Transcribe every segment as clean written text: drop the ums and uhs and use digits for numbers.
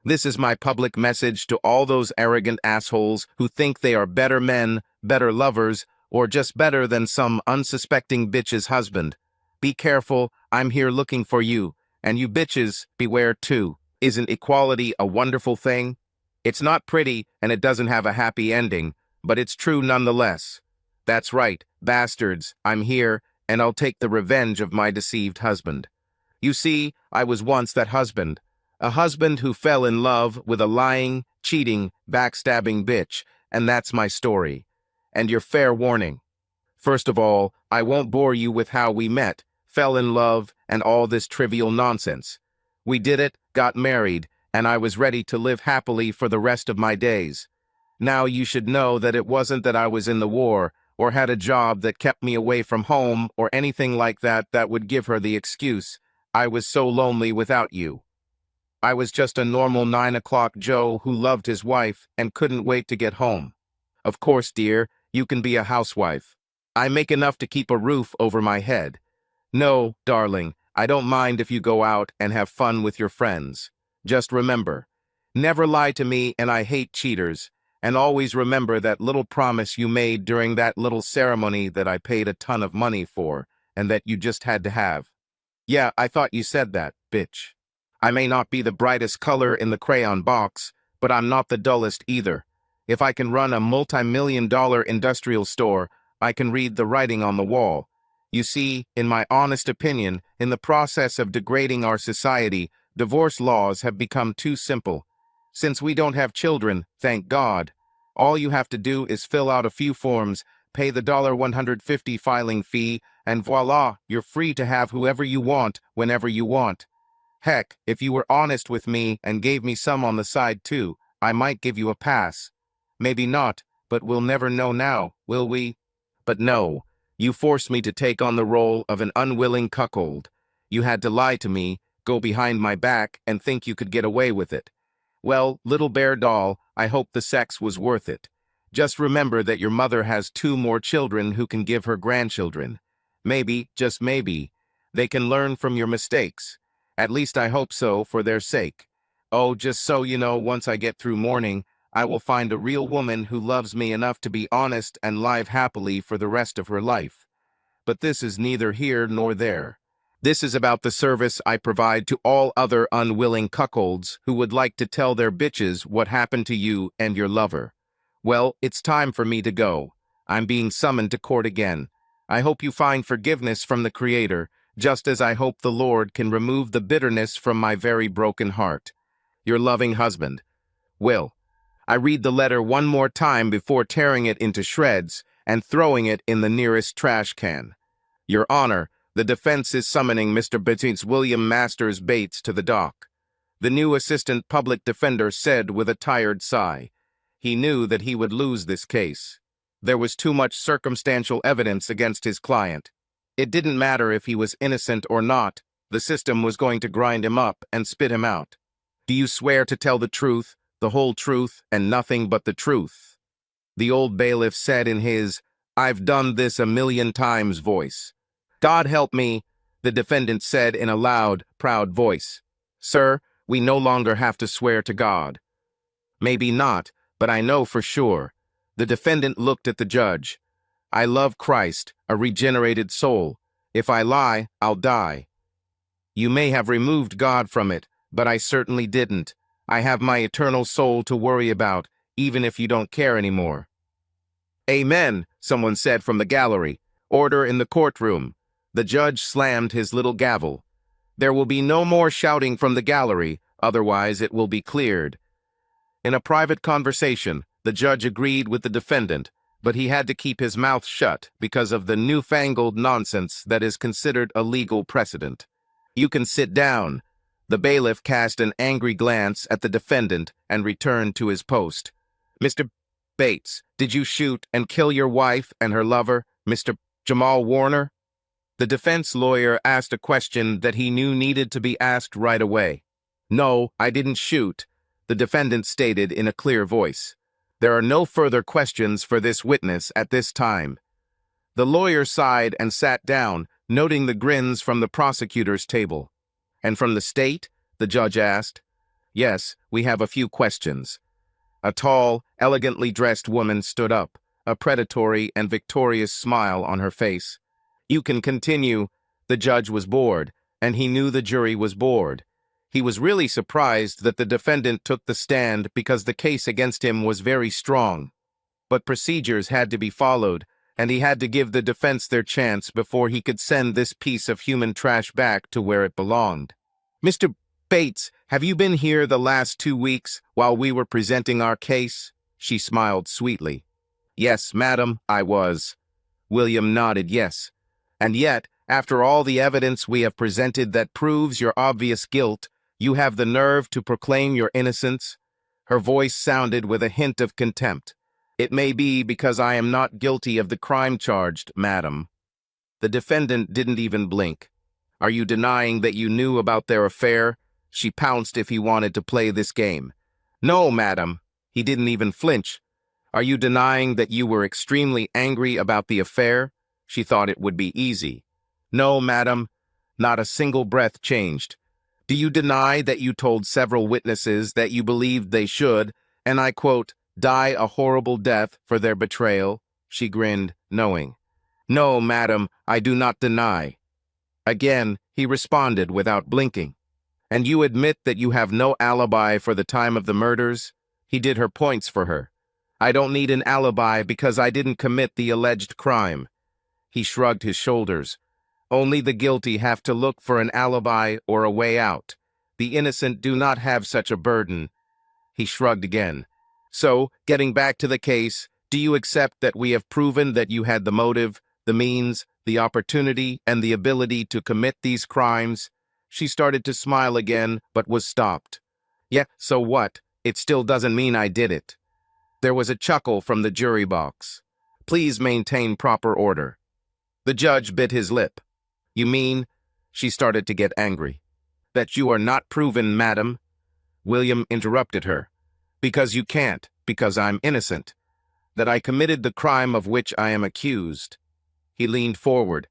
This is my public message to all those arrogant assholes who think they are better men, better lovers, or just better than some unsuspecting bitch's husband. Be careful, I'm here looking for you, and you bitches, beware too. Isn't equality a wonderful thing? It's not pretty, and it doesn't have a happy ending, but it's true nonetheless. That's right, bastards, I'm here, and I'll take the revenge of my deceived husband. You see, I was once that husband. A husband who fell in love with a lying, cheating, backstabbing bitch, and that's my story. And your fair warning. First of all, I won't bore you with how we met, fell in love, and all this trivial nonsense. We did it, got married, and I was ready to live happily for the rest of my days. Now you should know that it wasn't that I was in the war, or had a job that kept me away from home, or anything like that that would give her the excuse. I was so lonely without you. I was just a normal 9 o'clock Joe who loved his wife and couldn't wait to get home. Of course, dear, you can be a housewife. I make enough to keep a roof over my head. No, darling, I don't mind if you go out and have fun with your friends. Just remember, never lie to me, and I hate cheaters. And always remember that little promise you made during that little ceremony that I paid a ton of money for, and that you just had to have. Yeah, I thought you said that, bitch. I may not be the brightest color in the crayon box, but I'm not the dullest either. If I can run a multi-million-dollar industrial store, I can read the writing on the wall. You see, in my honest opinion, in the process of degrading our society, divorce laws have become too simple. Since we don't have children, thank God, all you have to do is fill out a few forms, pay the $150 filing fee, and voila, you're free to have whoever you want, whenever you want. Heck, if you were honest with me and gave me some on the side too, I might give you a pass. Maybe not, but we'll never know now, will we? But no, you forced me to take on the role of an unwilling cuckold. You had to lie to me, go behind my back, and think you could get away with it. Well, little bear doll, I hope the sex was worth it. Just remember that your mother has 2 more children who can give her grandchildren. Maybe, just maybe, they can learn from your mistakes. At least I hope so, for their sake. Oh, just so you know, once I get through mourning, I will find a real woman who loves me enough to be honest and live happily for the rest of her life. But this is neither here nor there. This is about the service I provide to all other unwilling cuckolds who would like to tell their bitches what happened to you and your lover. Well, it's time for me to go. I'm being summoned to court again. I hope you find forgiveness from the Creator, just as I hope the Lord can remove the bitterness from my very broken heart. Your loving husband. Will. I read the letter one more time before tearing it into shreds and throwing it in the nearest trash can. Your Honor, the defense is summoning Mr. William Masters Bates to the dock. The new assistant public defender said with a tired sigh. He knew that he would lose this case. There was too much circumstantial evidence against his client. It didn't matter if he was innocent or not, the system was going to grind him up and spit him out. Do you swear to tell the truth, the whole truth, and nothing but the truth? The old bailiff said in his, "I've done this 1,000,000 times" voice. God help me, the defendant said in a loud, proud voice. Sir, we no longer have to swear to God. Maybe not, but I know for sure. The defendant looked at the judge. I love Christ, a regenerated soul. If I lie, I'll die. You may have removed God from it, but I certainly didn't. I have my eternal soul to worry about, even if you don't care anymore. Amen, someone said from the gallery. Order in the courtroom. The judge slammed his little gavel. There will be no more shouting from the gallery, otherwise it will be cleared. In a private conversation, the judge agreed with the defendant, but he had to keep his mouth shut because of the newfangled nonsense that is considered a legal precedent. You can sit down. The bailiff cast an angry glance at the defendant and returned to his post. Mr. Bates, did you shoot and kill your wife and her lover, Mr. Jamal Warner? The defense lawyer asked a question that he knew needed to be asked right away. No, I didn't shoot, the defendant stated in a clear voice. There are no further questions for this witness at this time. The lawyer sighed and sat down, noting the grins from the prosecutor's table. And from the state? The judge asked. Yes, we have a few questions. A tall, elegantly dressed woman stood up, a predatory and victorious smile on her face. You can continue. The judge was bored, and he knew the jury was bored. He was really surprised that the defendant took the stand because the case against him was very strong. But procedures had to be followed, and he had to give the defense their chance before he could send this piece of human trash back to where it belonged. Mr. Bates, have you been here the last 2 weeks while we were presenting our case? She smiled sweetly. Yes, madam, I was. William nodded yes. And yet, after all the evidence we have presented that proves your obvious guilt, you have the nerve to proclaim your innocence? Her voice sounded with a hint of contempt. It may be because I am not guilty of the crime charged, madam. The defendant didn't even blink. Are you denying that you knew about their affair? She pounced if he wanted to play this game. No, madam. He didn't even flinch. Are you denying that you were extremely angry about the affair? She thought it would be easy. No, madam. Not a single breath changed. Do you deny that you told several witnesses that you believed they should, and I quote, die a horrible death for their betrayal? She grinned, knowing. No, madam, I do not deny. Again, he responded without blinking. And you admit that you have no alibi for the time of the murders? He did her points for her. I don't need an alibi because I didn't commit the alleged crime. He shrugged his shoulders. Only the guilty have to look for an alibi or a way out. The innocent do not have such a burden. He shrugged again. So, getting back to the case, do you accept that we have proven that you had the motive, the means, the opportunity, and the ability to commit these crimes? She started to smile again, but was stopped. Yeah, so what? It still doesn't mean I did it. There was a chuckle from the jury box. Please maintain proper order. The judge bit his lip. You mean? She started to get angry. That you are not proven, madam? William interrupted her. Because you can't, because I'm innocent. That I committed the crime of which I am accused. He leaned forward.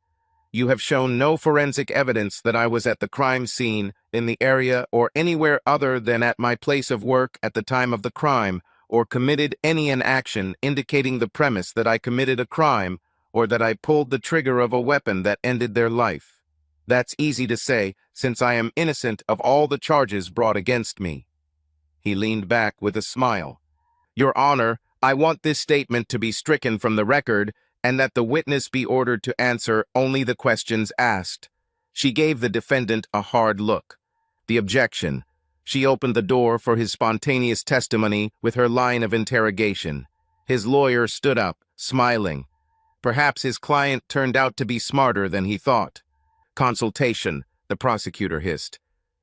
You have shown no forensic evidence that I was at the crime scene, in the area, or anywhere other than at my place of work at the time of the crime, or committed any action indicating the premise that I committed a crime, or that I pulled the trigger of a weapon that ended their life. That's easy to say, since I am innocent of all the charges brought against me. He leaned back with a smile. Your Honor, I want this statement to be stricken from the record, and that the witness be ordered to answer only the questions asked. She gave the defendant a hard look. The objection. She opened the door for his spontaneous testimony with her line of interrogation. His lawyer stood up, smiling. Perhaps his client turned out to be smarter than he thought. Consultation, the prosecutor hissed.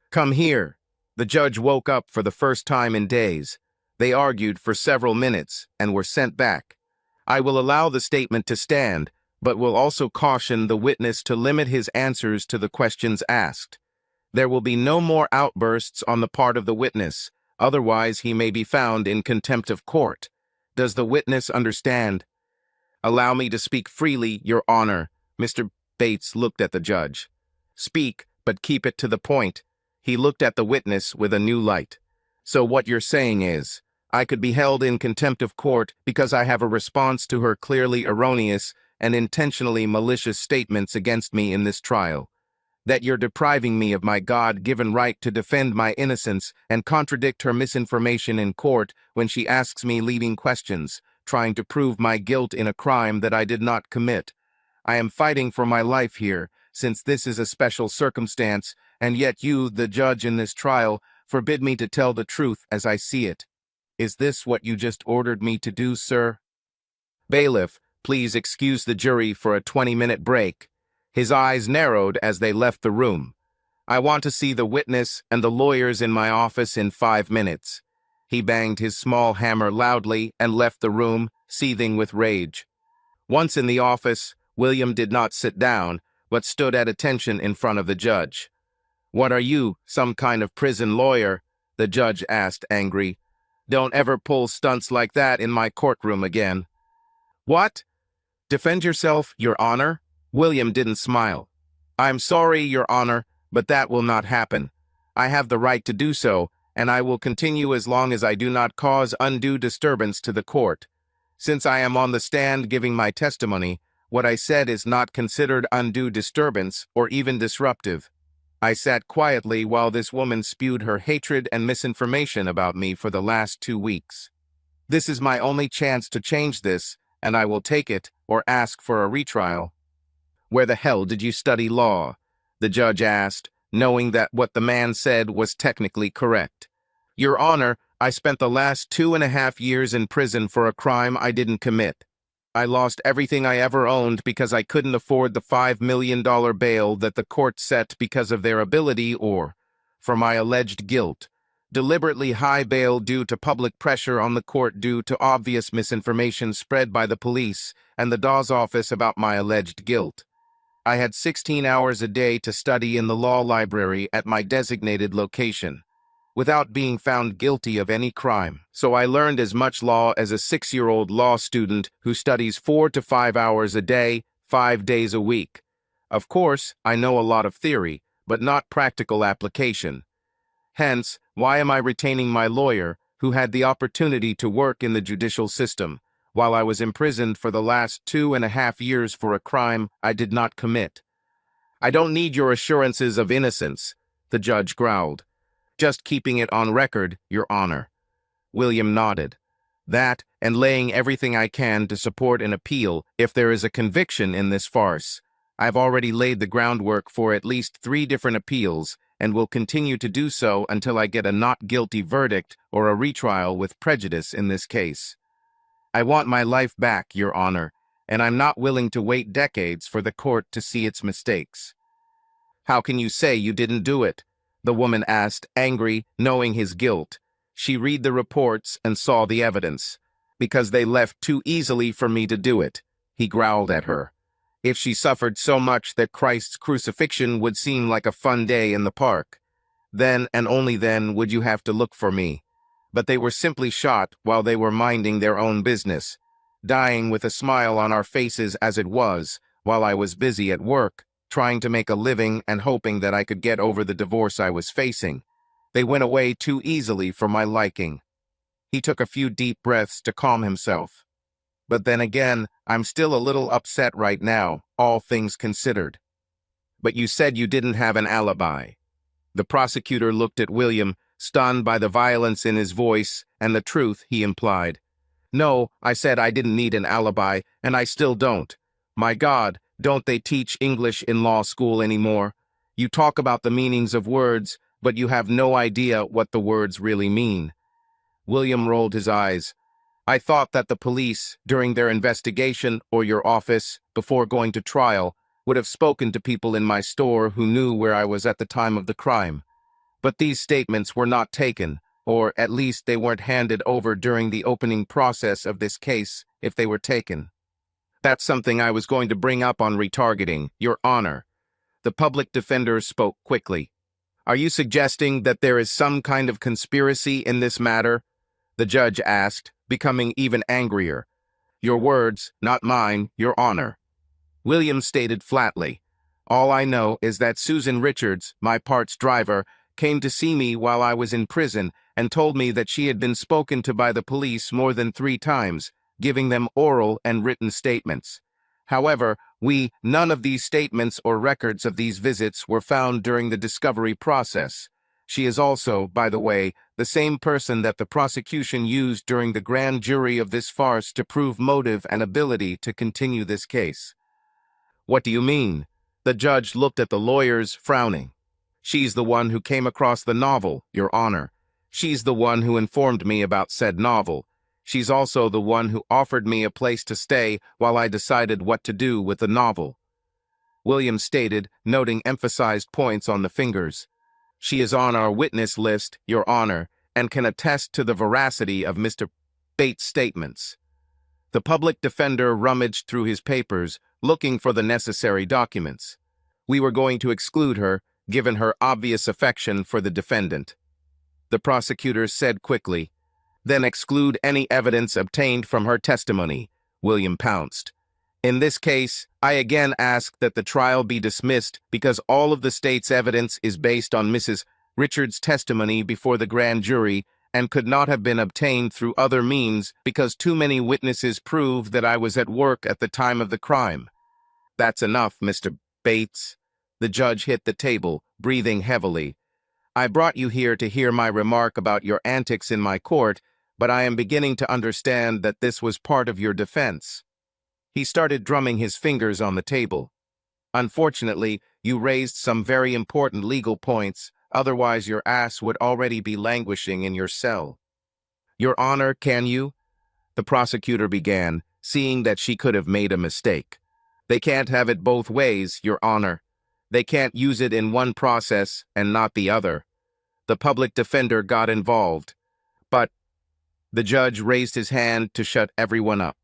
Come here. The judge woke up for the first time in days. They argued for several minutes and were sent back. I will allow the statement to stand, but will also caution the witness to limit his answers to the questions asked. There will be no more outbursts on the part of the witness, otherwise he may be found in contempt of court. Does the witness understand? Allow me to speak freely, Your Honor. Mr. Bates looked at the judge. Speak, but keep it to the point. He looked at the witness with a new light. So what you're saying is, I could be held in contempt of court because I have a response to her clearly erroneous and intentionally malicious statements against me in this trial. That you're depriving me of my God-given right to defend my innocence and contradict her misinformation in court when she asks me leading questions, trying to prove my guilt in a crime that I did not commit. I am fighting for my life here, since this is a special circumstance, and yet you, the judge in this trial, forbid me to tell the truth as I see it. Is this what you just ordered me to do, sir? Bailiff, please excuse the jury for a 20-minute break. His eyes narrowed as they left the room. I want to see the witness and the lawyers in my office in 5 minutes. He banged his small hammer loudly and left the room, seething with rage. Once in the office, William did not sit down, but stood at attention in front of the judge. What are you, some kind of prison lawyer? The judge asked, angry. Don't ever pull stunts like that in my courtroom again. What? Defend yourself, Your Honor? William didn't smile. I'm sorry, Your Honor, but that will not happen. I have the right to do so, and I will continue as long as I do not cause undue disturbance to the court. Since I am on the stand giving my testimony, what I said is not considered undue disturbance or even disruptive. I sat quietly while this woman spewed her hatred and misinformation about me for the last 2 weeks. This is my only chance to change this, and I will take it or ask for a retrial. Where the hell did you study law? The judge asked, knowing that what the man said was technically correct. Your Honor, I spent the last 2.5 years in prison for a crime I didn't commit. I lost everything I ever owned because I couldn't afford the $5 million bail that the court set because of their ability or, for my alleged guilt, deliberately high bail due to public pressure on the court due to obvious misinformation spread by the police and the Dawes office about my alleged guilt. I had 16 hours a day to study in the law library at my designated location, without being found guilty of any crime. So I learned as much law as a 6-year-old law student who studies 4 to 5 hours a day, 5 days a week. Of course, I know a lot of theory, but not practical application. Hence, why am I retaining my lawyer, who had the opportunity to work in the judicial system, while I was imprisoned for the last 2.5 years for a crime I did not commit? I don't need your assurances of innocence, the judge growled. Just keeping it on record, Your Honor. William nodded. That, and laying everything I can to support an appeal if there is a conviction in this farce. I've already laid the groundwork for at least 3 different appeals, and will continue to do so until I get a not guilty verdict or a retrial with prejudice in this case. I want my life back, Your Honor, and I'm not willing to wait decades for the court to see its mistakes. How can you say you didn't do it? The woman asked, angry, knowing his guilt. She read the reports and saw the evidence. Because they left too easily for me to do it, he growled at her. If she suffered so much that Christ's crucifixion would seem like a fun day in the park, then and only then would you have to look for me. But they were simply shot while they were minding their own business, dying with a smile on our faces as it was, while I was busy at work, trying to make a living and hoping that I could get over the divorce I was facing. They went away too easily for my liking. He took a few deep breaths to calm himself. But then again, I'm still a little upset right now, all things considered. But you said you didn't have an alibi. The prosecutor looked at William, stunned by the violence in his voice and the truth he implied. No, I said I didn't need an alibi, and I still don't. My God, don't they teach English in law school anymore? You talk about the meanings of words, but you have no idea what the words really mean. William rolled his eyes. I thought that the police, during their investigation, or your office, before going to trial, would have spoken to people in my store who knew where I was at the time of the crime. But these statements were not taken, or at least they weren't handed over during the opening process of this case, if they were taken. That's something I was going to bring up on retargeting, Your Honor. The public defender spoke quickly. Are you suggesting that there is some kind of conspiracy in this matter? The judge asked, becoming even angrier. Your words, not mine, Your Honor. William stated flatly. All I know is that Susan Richards, my part's driver, came to see me while I was in prison and told me that she had been spoken to by the police more than 3 times, giving them oral and written statements. However, none of these statements or records of these visits were found during the discovery process. She is also, by the way, the same person that the prosecution used during the grand jury of this farce to prove motive and ability to continue this case. What do you mean? The judge looked at the lawyers, frowning. She's the one who came across the novel, Your Honor. She's the one who informed me about said novel. She's also the one who offered me a place to stay while I decided what to do with the novel. William stated, noting emphasized points on the fingers. She is on our witness list, Your Honor, and can attest to the veracity of Mr. Bates' statements. The public defender rummaged through his papers, looking for the necessary documents. We were going to exclude her, given her obvious affection for the defendant. The prosecutor said quickly, Then exclude any evidence obtained from her testimony, William pounced. In this case, I again ask that the trial be dismissed because all of the state's evidence is based on Mrs. Richard's testimony before the grand jury and could not have been obtained through other means because too many witnesses prove that I was at work at the time of the crime. That's enough, Mr. Bates. The judge hit the table, breathing heavily. I brought you here to hear my remark about your antics in my court, but I am beginning to understand that this was part of your defense. He started drumming his fingers on the table. Unfortunately, you raised some very important legal points, otherwise your ass would already be languishing in your cell. Your Honor, can you? The prosecutor began, seeing that she could have made a mistake. They can't have it both ways, Your Honor. They can't use it in one process and not the other. The public defender got involved. But the judge raised his hand to shut everyone up.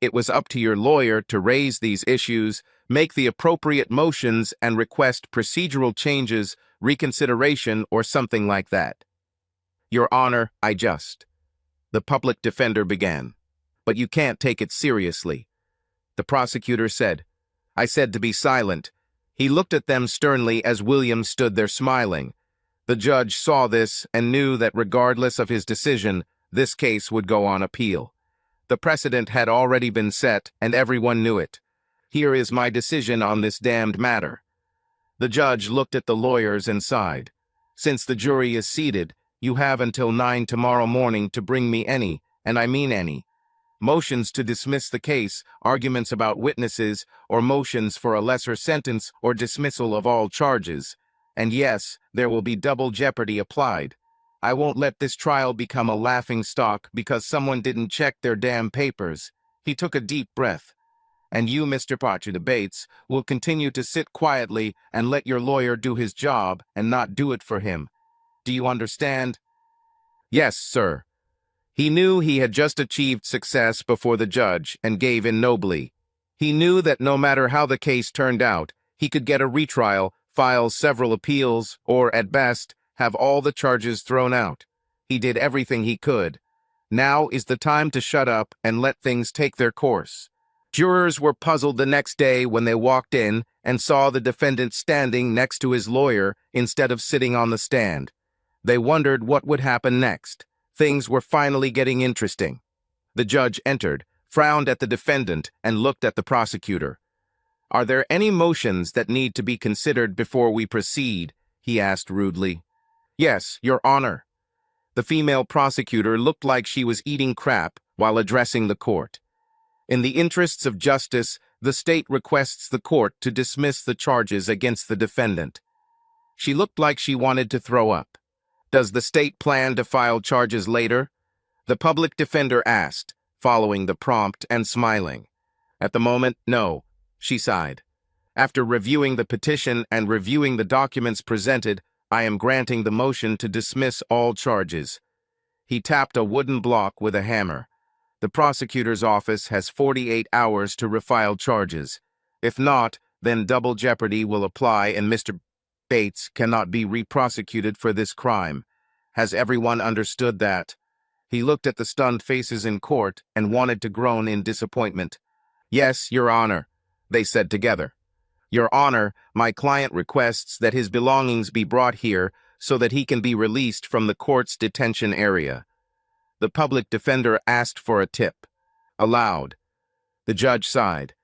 It was up to your lawyer to raise these issues, make the appropriate motions, and request procedural changes, reconsideration, or something like that. Your Honor, the public defender began. But you can't take it seriously. The prosecutor said. I said to be silent. He looked at them sternly as William stood there smiling. The judge saw this and knew that regardless of his decision, this case would go on appeal. The precedent had already been set, and everyone knew it. Here is my decision on this damned matter. The judge looked at the lawyers and sighed. Since the jury is seated, you have until 9 tomorrow morning to bring me any, and I mean any, motions to dismiss the case, arguments about witnesses, or motions for a lesser sentence or dismissal of all charges. And yes, there will be double jeopardy applied. I won't let this trial become a laughing stock because someone didn't check their damn papers. He took a deep breath. And you, Mr. Bates, will continue to sit quietly and let your lawyer do his job and not do it for him. Do you understand? Yes, sir. He knew he had just achieved success before the judge and gave in nobly. He knew that no matter how the case turned out, he could get a retrial, file several appeals, or, at best, have all the charges thrown out. He did everything he could. Now is the time to shut up and let things take their course. Jurors were puzzled the next day when they walked in and saw the defendant standing next to his lawyer instead of sitting on the stand. They wondered what would happen next. Things were finally getting interesting. The judge entered, frowned at the defendant, and looked at the prosecutor. Are there any motions that need to be considered before we proceed? He asked rudely. Yes, Your Honor. The female prosecutor looked like she was eating crap while addressing the court. In the interests of justice, the state requests the court to dismiss the charges against the defendant. She looked like she wanted to throw up. Does the state plan to file charges later? The public defender asked, following the prompt and smiling. At the moment, no, she sighed. After reviewing the petition and reviewing the documents presented, I am granting the motion to dismiss all charges. He tapped a wooden block with a hammer. The prosecutor's office has 48 hours to refile charges. If not, then double jeopardy will apply and Mr. Bates cannot be re-prosecuted for this crime. Has everyone understood that? He looked at the stunned faces in court and wanted to groan in disappointment. Yes, Your Honor, they said together. Your Honor, my client requests that his belongings be brought here so that he can be released from the court's detention area. The public defender asked for a tip. Aloud. The judge sighed.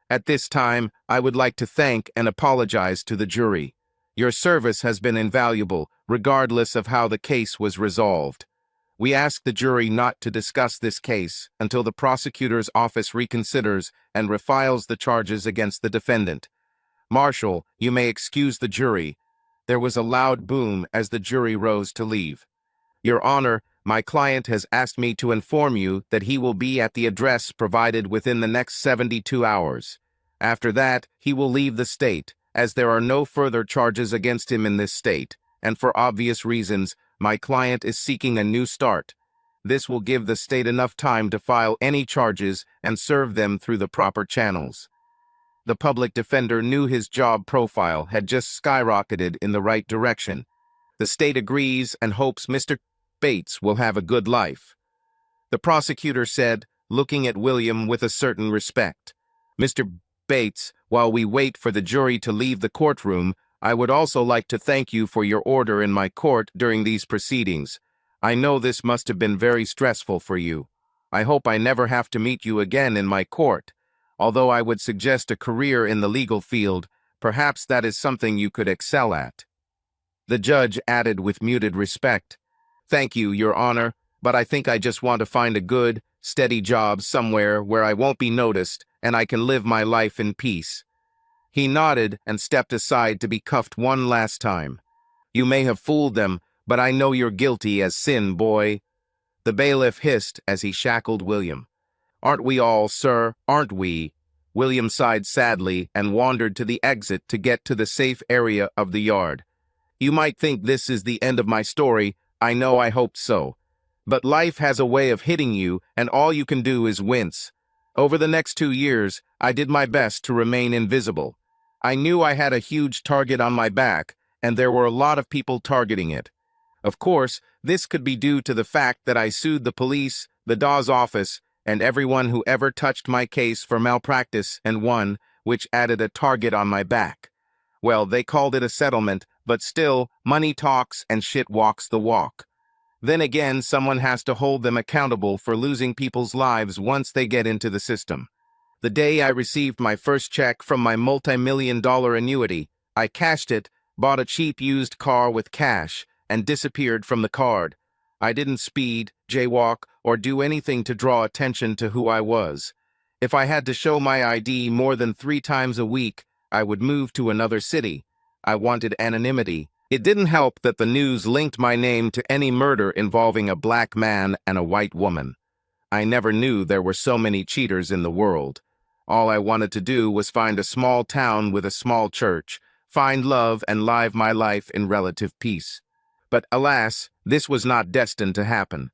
At this time, I would like to thank and apologize to the jury. Your service has been invaluable, regardless of how the case was resolved. We ask the jury not to discuss this case until the prosecutor's office reconsiders and refiles the charges against the defendant. Marshal, you may excuse the jury. There was a loud boom as the jury rose to leave. Your Honor, my client has asked me to inform you that he will be at the address provided within the next 72 hours. After that, he will leave the state, as there are no further charges against him in this state, and for obvious reasons, my client is seeking a new start. This will give the state enough time to file any charges and serve them through the proper channels. The public defender knew his job profile had just skyrocketed in the right direction. The state agrees and hopes Mr. Bates will have a good life. The prosecutor said, looking at William with a certain respect. Mr. Bates, while we wait for the jury to leave the courtroom, I would also like to thank you for your order in my court during these proceedings. I know this must have been very stressful for you. I hope I never have to meet you again in my court. Although I would suggest a career in the legal field, perhaps that is something you could excel at." The judge added with muted respect, "Thank you, Your Honor, but I think I just want to find a good, steady job somewhere where I won't be noticed and I can live my life in peace." He nodded and stepped aside to be cuffed one last time. "You may have fooled them, but I know you're guilty as sin, boy," the bailiff hissed as he shackled William. "Aren't we all, sir, aren't we?" William sighed sadly and wandered to the exit to get to the safe area of the yard. "You might think this is the end of my story. I know I hoped so. But life has a way of hitting you, and all you can do is wince. Over the next 2 years, I did my best to remain invisible. I knew I had a huge target on my back, and there were a lot of people targeting it. Of course, this could be due to the fact that I sued the police, the Dawes office, and everyone who ever touched my case for malpractice and won, which added a target on my back. Well, they called it a settlement, but still, money talks and shit walks the walk. Then again, someone has to hold them accountable for losing people's lives once they get into the system. The day I received my first check from my multi-million-dollar annuity, I cashed it, bought a cheap used car with cash, and disappeared from the card. I didn't speed, jaywalk, or do anything to draw attention to who I was. If I had to show my ID more than 3 times a week, I would move to another city. I wanted anonymity. It didn't help that the news linked my name to any murder involving a black man and a white woman. I never knew there were so many cheaters in the world. All I wanted to do was find a small town with a small church, find love and live my life in relative peace. But alas, this was not destined to happen.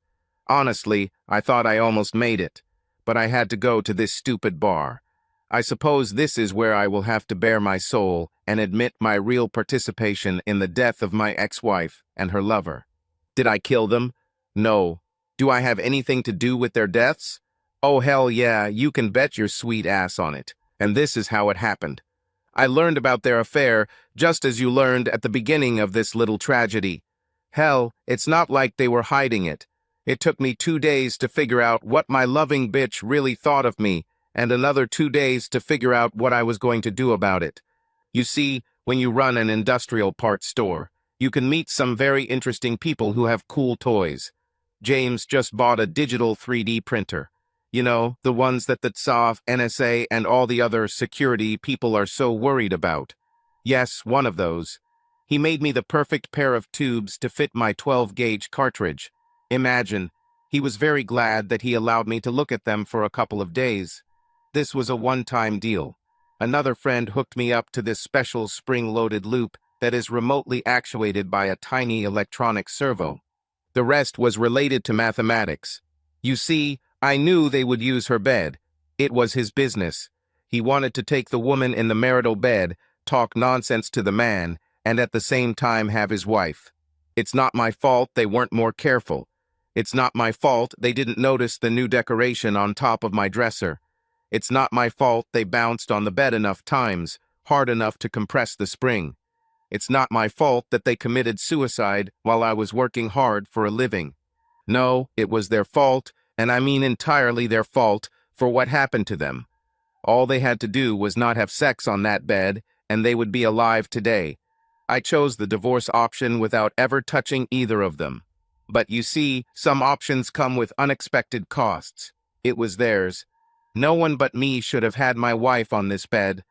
Honestly, I thought I almost made it, but I had to go to this stupid bar. I suppose this is where I will have to bare my soul and admit my real participation in the death of my ex-wife and her lover. Did I kill them? No. Do I have anything to do with their deaths? Oh, hell yeah, you can bet your sweet ass on it. And this is how it happened. I learned about their affair just as you learned at the beginning of this little tragedy. Hell, it's not like they were hiding it. It took me 2 days to figure out what my loving bitch really thought of me, and another 2 days to figure out what I was going to do about it. You see, when you run an industrial parts store, you can meet some very interesting people who have cool toys. James just bought a digital 3D printer. You know, the ones that the TSAF, NSA, and all the other security people are so worried about. Yes, one of those. He made me the perfect pair of tubes to fit my 12-gauge cartridge. Imagine, he was very glad that he allowed me to look at them for a couple of days. This was a one-time deal. Another friend hooked me up to this special spring-loaded loop that is remotely actuated by a tiny electronic servo. The rest was related to mathematics. You see, I knew they would use her bed. It was his business. He wanted to take the woman in the marital bed, talk nonsense to the man, and at the same time have his wife. It's not my fault they weren't more careful. It's not my fault they didn't notice the new decoration on top of my dresser. It's not my fault they bounced on the bed enough times, hard enough to compress the spring. It's not my fault that they committed suicide while I was working hard for a living. No, it was their fault, and I mean entirely their fault, for what happened to them. All they had to do was not have sex on that bed, and they would be alive today. I chose the divorce option without ever touching either of them. But you see, some options come with unexpected costs. It was theirs. No one but me should have had my wife on this bed.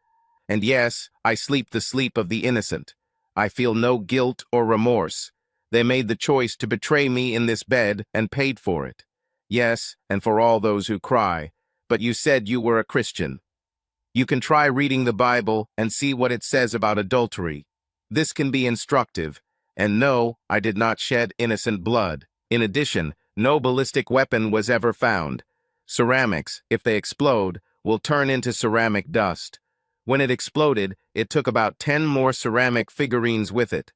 And yes, I sleep the sleep of the innocent. I feel no guilt or remorse. They made the choice to betray me in this bed and paid for it. Yes, and for all those who cry. But you said you were a Christian. You can try reading the Bible and see what it says about adultery. This can be instructive. And no, I did not shed innocent blood. In addition, no ballistic weapon was ever found. Ceramics, if they explode, will turn into ceramic dust. When it exploded, it took about 10 more ceramic figurines with it.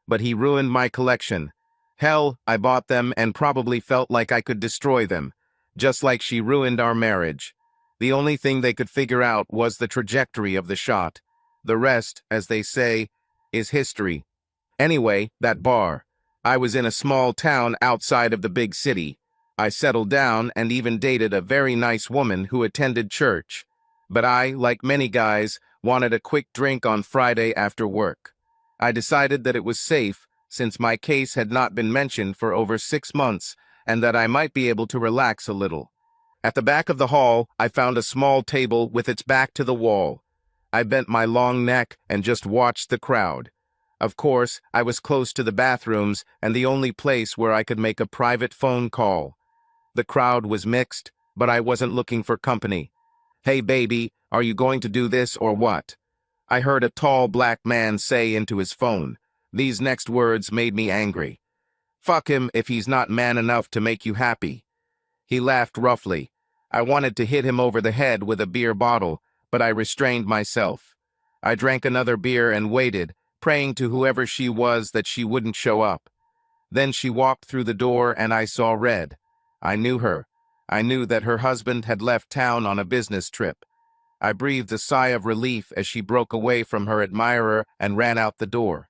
But he ruined my collection. Hell, I bought them and probably felt like I could destroy them, just like she ruined our marriage. The only thing they could figure out was the trajectory of the shot. The rest, as they say, is history. Anyway, that bar. I was in a small town outside of the big city. I settled down and even dated a very nice woman who attended church. But I, like many guys, wanted a quick drink on Friday after work. I decided that it was safe, since my case had not been mentioned for over 6 months, and that I might be able to relax a little. At the back of the hall, I found a small table with its back to the wall. I bent my long neck and just watched the crowd. Of course, I was close to the bathrooms and the only place where I could make a private phone call. The crowd was mixed, but I wasn't looking for company. "Hey baby, are you going to do this or what?" I heard a tall black man say into his phone. These next words made me angry. "Fuck him if he's not man enough to make you happy." He laughed roughly. I wanted to hit him over the head with a beer bottle, but I restrained myself. I drank another beer and waited, praying to whoever she was that she wouldn't show up. Then she walked through the door and I saw red. I knew her. I knew that her husband had left town on a business trip. I breathed a sigh of relief as she broke away from her admirer and ran out the door.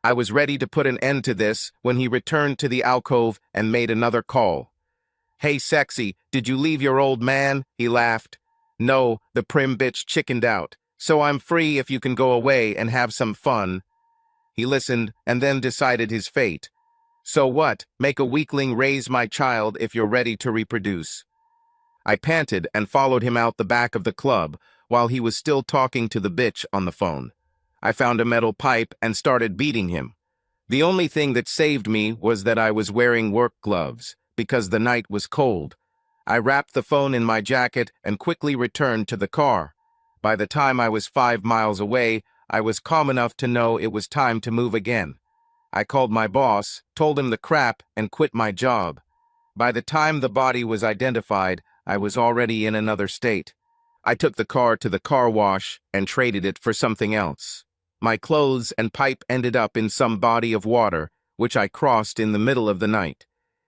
I was ready to put an end to this when he returned to the alcove and made another call. "Hey sexy, did you leave your old man?" he laughed. "No, the prim bitch chickened out, so I'm free if you can go away and have some fun." He listened and then decided his fate. "So what, make a weakling raise my child if you're ready to reproduce." I panted and followed him out the back of the club while he was still talking to the bitch on the phone. I found a metal pipe and started beating him. The only thing that saved me was that I was wearing work gloves, because the night was cold. I wrapped the phone in my jacket and quickly returned to the car. By the time I was 5 miles away, I was calm enough to know it was time to move again. I called my boss, told him the crap, and quit my job. By the time the body was identified, I was already in another state. I took the car to the car wash and traded it for something else. My clothes and pipe ended up in some body of water, which I crossed in the middle of the night.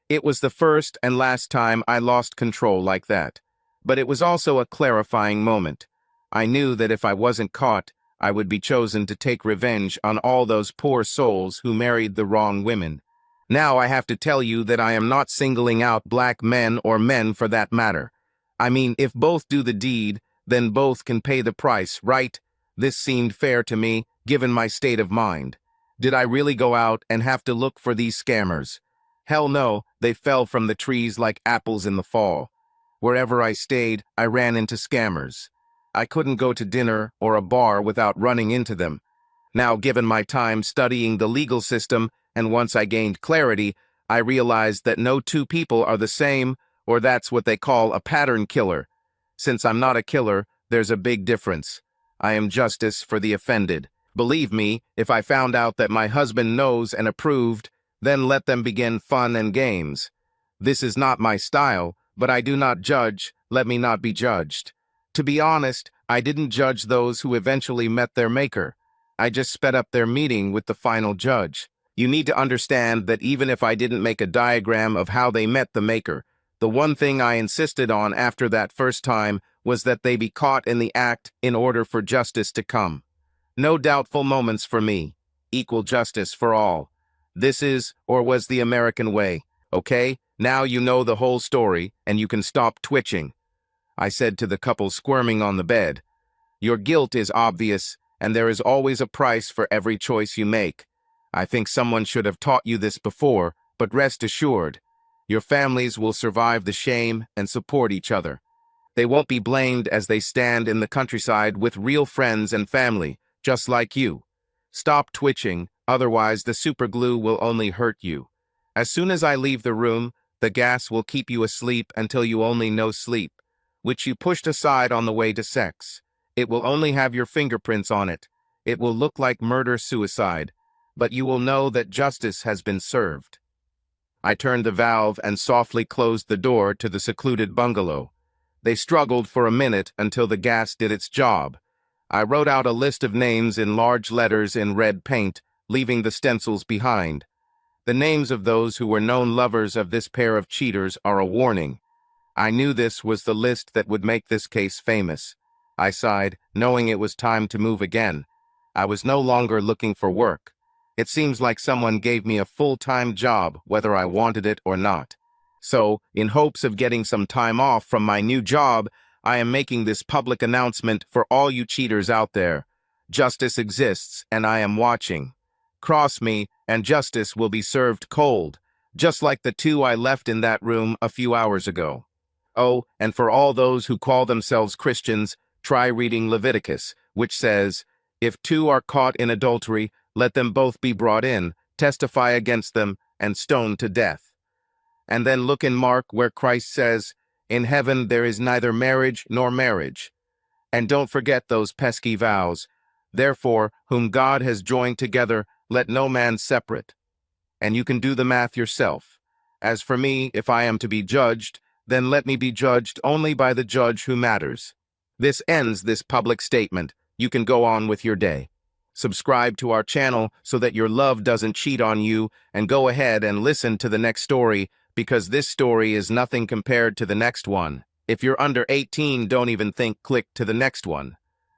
It was the first and last time I lost control like that. But it was also a clarifying moment. I knew that if I wasn't caught, I would be chosen to take revenge on all those poor souls who married the wrong women. Now I have to tell you that I am not singling out black men or men for that matter. I mean, if both do the deed, then both can pay the price, right? This seemed fair to me, given my state of mind. Did I really go out and have to look for these scammers? Hell no, they fell from the trees like apples in the fall. Wherever I stayed, I ran into scammers. I couldn't go to dinner or a bar without running into them. Now, given my time studying the legal system, and once I gained clarity, I realized that no two people are the same, or that's what they call a pattern killer. Since I'm not a killer, there's a big difference. I am justice for the offended. Believe me, if I found out that my husband knows and approved, then let them begin fun and games. This is not my style, but I do not judge, let me not be judged. To be honest, I didn't judge those who eventually met their maker. I just sped up their meeting with the final judge. You need to understand that even if I didn't make a diagram of how they met the maker, the one thing I insisted on after that first time was that they be caught in the act in order for justice to come. No doubtful moments for me. Equal justice for all. This is, or was, the American way, okay? Now you know the whole story, and you can stop twitching. I said to the couple squirming on the bed. Your guilt is obvious, and there is always a price for every choice you make. I think someone should have taught you this before, but rest assured, your families will survive the shame and support each other. They won't be blamed as they stand in the countryside with real friends and family, just like you. Stop twitching, otherwise the superglue will only hurt you. As soon as I leave the room, the gas will keep you asleep until you only know sleep, which you pushed aside on the way to sex. It will only have your fingerprints on it. It will look like murder-suicide, but you will know that justice has been served. I turned the valve and softly closed the door to the secluded bungalow. They struggled for a minute until the gas did its job. I wrote out a list of names in large letters in red paint, leaving the stencils behind. The names of those who were known lovers of this pair of cheaters are a warning. I knew this was the list that would make this case famous. I sighed, knowing it was time to move again. I was no longer looking for work. It seems like someone gave me a full-time job, whether I wanted it or not. So, in hopes of getting some time off from my new job, I am making this public announcement for all you cheaters out there. Justice exists, and I am watching. Cross me, and justice will be served cold, just like the two I left in that room a few hours ago. Oh, and for all those who call themselves Christians, try reading Leviticus, which says, "If two are caught in adultery, let them both be brought in, testify against them, and stoned to death." And then look in Mark where Christ says, "In heaven there is neither marriage nor marriage." And don't forget those pesky vows. Therefore, whom God has joined together, let no man separate. And you can do the math yourself. As for me, if I am to be judged, then let me be judged only by the judge who matters. This ends this public statement. You can go on with your day. Subscribe to our channel so that your love doesn't cheat on you, and go ahead and listen to the next story, because this story is nothing compared to the next one. If you're under 18, don't even think click to the next one.